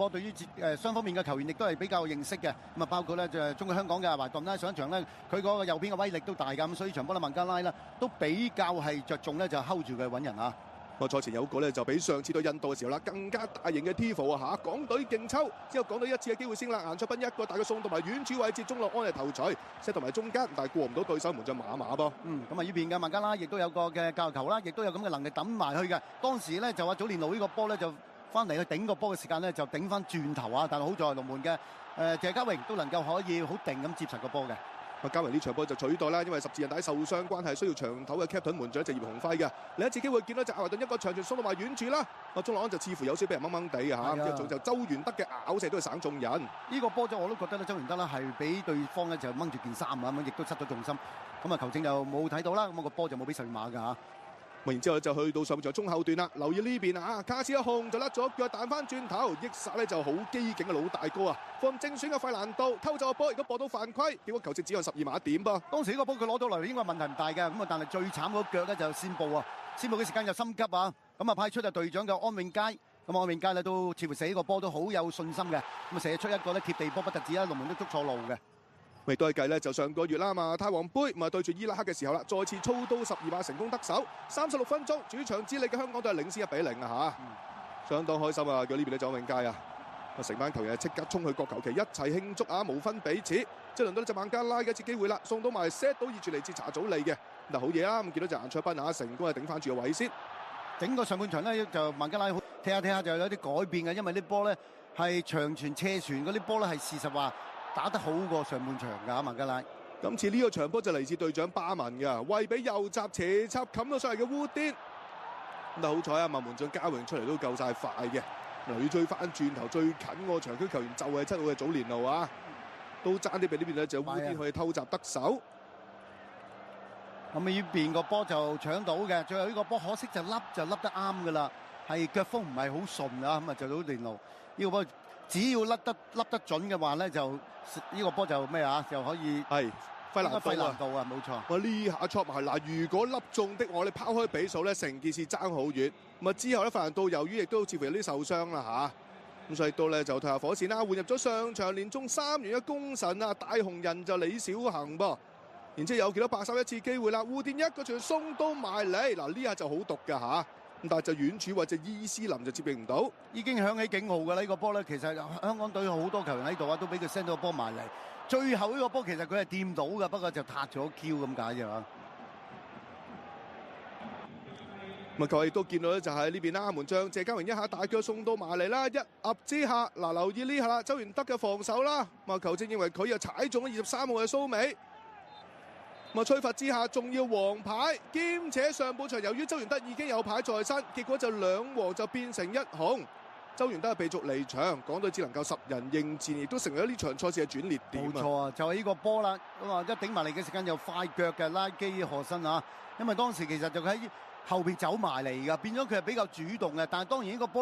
波對於雙方面嘅球員亦都係比較認識嘅。咁啊，包括咧就中國香港嘅華頓啦，上一場咧佢嗰個右邊嘅威力都大㗎，咁所以場波咧孟加拉咧都比較係着重咧就 hold 住佢揾人啊。賽前有個咧就比上次對印度嘅時候啦更加大型嘅 Tifo 啊嚇，港隊勁抽之後港隊一次嘅機會先啦，顏卓彬一個大嘅送到埋遠處位置，鍾樂安係頭槌 set 同埋中間，但係過唔到對手門將馬馬噃。咁啊呢邊嘅孟加拉亦都有個嘅教球啦，亦都有咁嘅能力抌埋去嘅。當時咧就話祖連奴呢個波咧就翻嚟去頂個波嘅時間咧就頂翻轉頭啊，但係好在龍門嘅謝家榮都能夠可以好定咁接實個波嘅。加維呢場波就取代啦，因為十字韌帶受傷關係需要長頭嘅 Captain 門將就葉鴻輝嘅。另一次機會見到就阿華頓一個長傳送到埋遠處啦，鍾樂安就似乎有少俾人掹掹地嘅嚇，之後仲就周元德嘅咬射都係省眾人。呢個波就我都覺得咧，周元德咧係俾對方咧就掹住件衫啊，咁亦都失咗重心。咁啊球證就冇睇到啦，咁個波就冇俾十二碼㗎嚇。然之後就去到上半場中後段啦，留意呢邊啊，卡斯一控就甩咗腳彈翻轉頭，益殺咧就好機警嘅老大哥啊，放正選嘅費蘭道偷走個波，如果播到犯規，結果球證只有12碼點噃。當時呢個波佢攞到嚟應該問題唔大嘅，咁啊但係最慘嗰腳咧就先報啊，先報嘅時間就心急啊，咁啊派出就隊長嘅安永佳，咁安永佳咧都似乎射呢個波都好有信心嘅，咁啊射出一個咧貼地波不特止啦，龍門都捉錯路嘅。咪都係計咧，就上個月啦嘛，泰皇杯咪對住伊拉克嘅時候啦，再次操刀12碼成功得手，36分鐘主場之利嘅香港隊係領先1-0啊嚇，相當開心啊！佢呢邊嘅張永佳啊，成班球員即刻衝去國球旗一齊慶祝啊，無分彼此。即係輪到呢隻孟加拉嘅一次機會啦，送到埋 set 到熱住嚟自查祖利嘅，嗱好嘢啦！咁見到隻顏卓彬啊，成功係頂翻住個位先。整個上半場咧就孟加拉踢下踢下就有啲改變嘅，因為啲波咧係長傳斜傳嗰啲波咧係事實話打得好過上半場㗎，孟加拉。今次呢個場波就嚟自隊長巴文㗎，為俾右閘斜插冚到上嚟嘅烏甸。但好彩啊，孟門將嘉榮出嚟都夠晒快嘅，佢追翻轉頭最近個場區球員就係7號嘅祖連奴啊，都爭啲俾呢邊咧就烏甸可以偷襲得手。咁呢邊個波就搶到嘅，最後呢個波可惜就笠得啱㗎啦，係腳風唔係好順啊，咁啊就祖連奴呢個波。只要笠得準嘅話咧，就呢個波就咩啊？就可以係費蘭道啊，冇錯。我呢下戳埋嗱，如果笠中的我哋拋開比數咧，成件事爭好遠。咁啊之後咧，費蘭道由於亦都似乎有啲受傷啦嚇，咁所以到咧就退下火線啦，換入咗上場連中3元嘅功臣啊，大紅人就李小恒噃。然之後有幾多白手一次機會啦，烏甸一個傳送到埋嚟，嗱呢下就好毒㗎嚇。但係就遠處或者伊斯林就接應唔到，已經響起警號㗎啦！呢個波咧，其實香港隊好多球員喺度啊，都俾佢 send 到個波埋嚟。最後呢個波其實佢係掂到㗎，不過就撻咗 Q 咁解啫嘛。咁啊，佢亦都見到咧，就係呢邊啦，門將謝家榮一下大腳送到埋嚟啦，一壓之下，嗱留意呢下啦，周元德嘅防守啦，咁啊球證認為佢又踩中咗23號嘅蘇美。咁啊！吹罰之下，仲要黃牌，兼且上半場由於周元德已經有牌在身，結果就2黃就變成1紅。周元德係被逐離場，港隊只能夠10人應戰，亦都成為咗呢場賽事嘅轉捩點。冇錯啊，就係呢個波啦。咁啊，一頂埋嚟嘅時間又快腳嘅拉基何身啊，因為當時其實就喺後邊走埋嚟㗎，變咗佢係比較主動嘅。但係當然呢個波咧。